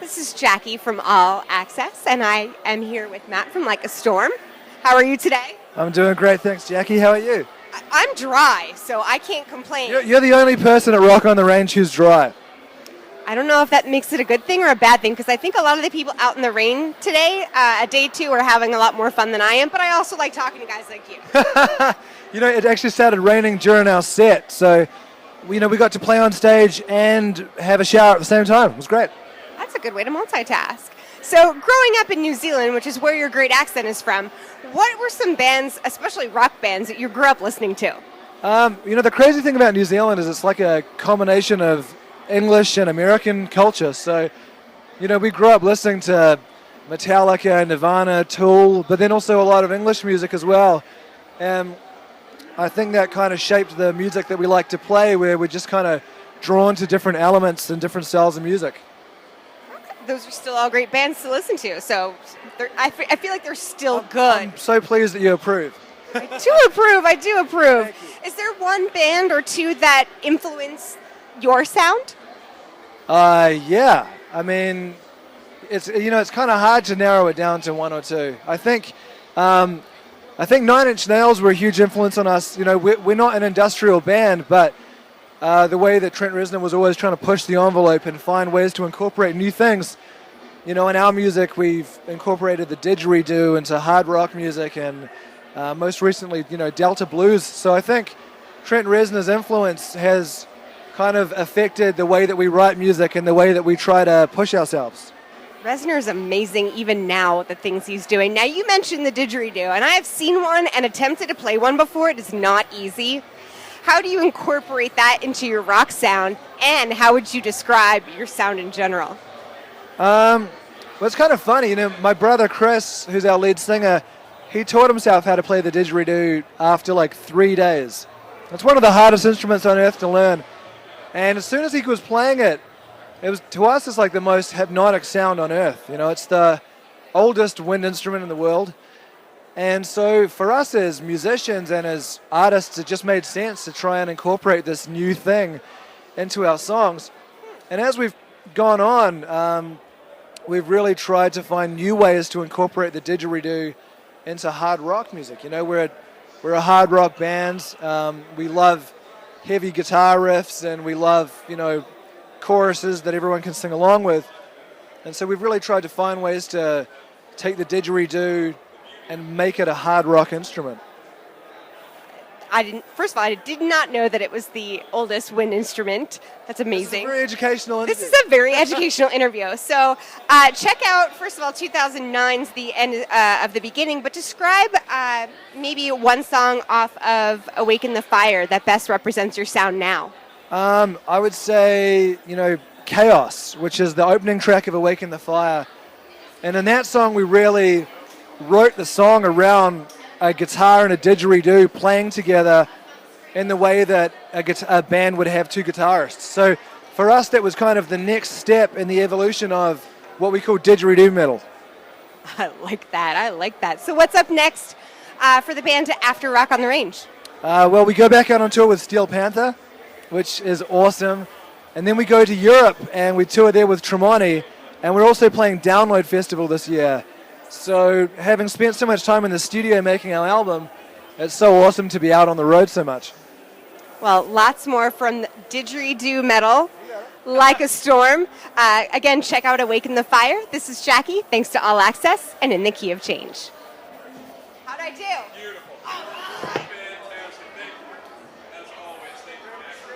This is Jackie from All Access, and I am here with Matt from Like a Storm. How are you today? I'm doing great, thanks, Jackie. How are you? I'm dry, so I can't complain. You're the only person at Rock on the Range who's dry. I don't know if that makes it a good thing or a bad thing, because I think a lot of the people out in the rain today, at day two, are having a lot more fun than I am, but I also like talking to guys like you. You know, it actually started raining during our set, so we got to play on stage and have a shower at the same time. It was great. That's a good way to multitask. So, growing up in New Zealand, which is where your great accent is from, what were some bands, especially rock bands, that you grew up listening to? The crazy thing about New Zealand is it's like a combination of English and American culture. So, we grew up listening to Metallica, Nirvana, Tool, but then also a lot of English music as well. And I think that kind of shaped the music that we like to play, where we're just kind of drawn to different elements and different styles of music. Those are still all great bands to listen to, so I feel like they're still good. I'm so pleased that you approve. I do approve. Is there one band or two that influence your sound? Yeah. I mean, it's kind of hard to narrow it down to one or two. I think Nine Inch Nails were a huge influence on us. We're not an industrial band, but the way that Trent Reznor was always trying to push the envelope and find ways to incorporate new things. In our music, we've incorporated the didgeridoo into hard rock music and most recently, Delta blues. So I think Trent Reznor's influence has kind of affected the way that we write music and the way that we try to push ourselves. Reznor's amazing even now, the things he's doing. Now, you mentioned the didgeridoo, and I have seen one and attempted to play one before. It is not easy. How do you incorporate that into your rock sound, and how would you describe your sound in general? Well, it's kind of funny. My brother Chris, who's our lead singer, he taught himself how to play the didgeridoo after like 3 days. It's one of the hardest instruments on earth to learn. And as soon as he was playing it, to us, it's like the most hypnotic sound on earth. It's the oldest wind instrument in the world. And so for us as musicians and as artists, it just made sense to try and incorporate this new thing into our songs. And as we've gone on, we've really tried to find new ways to incorporate the didgeridoo into hard rock music. We're a hard rock band. We love heavy guitar riffs, and we love, choruses that everyone can sing along with. And so we've really tried to find ways to take the didgeridoo and make it a hard rock instrument. First of all, I did not know that it was the oldest wind instrument. That's amazing. This is a very educational interview. This is a very educational interview. So check out, first of all, 2009's The End of the Beginning, but describe maybe one song off of Awaken the Fire that best represents your sound now. I would say, Chaos, which is the opening track of Awaken the Fire. And in that song, we really wrote the song around a guitar and a didgeridoo playing together in the way that a band would have two guitarists. So for us, that was kind of the next step in the evolution of what we call didgeridoo metal. I like that. So what's up next for the band after Rock on the Range? Well, we go back out on tour with Steel Panther, which is awesome. And then we go to Europe and we tour there with Tremonti. And we're also playing Download Festival this year. So having spent so much time in the studio making our album, it's so awesome to be out on the road so much. Well, lots more from didgeridoo metal, Like a Storm. Again, check out Awaken the Fire. This is Jackie, thanks to All Access and In the Key of Change. How'd I do? Beautiful.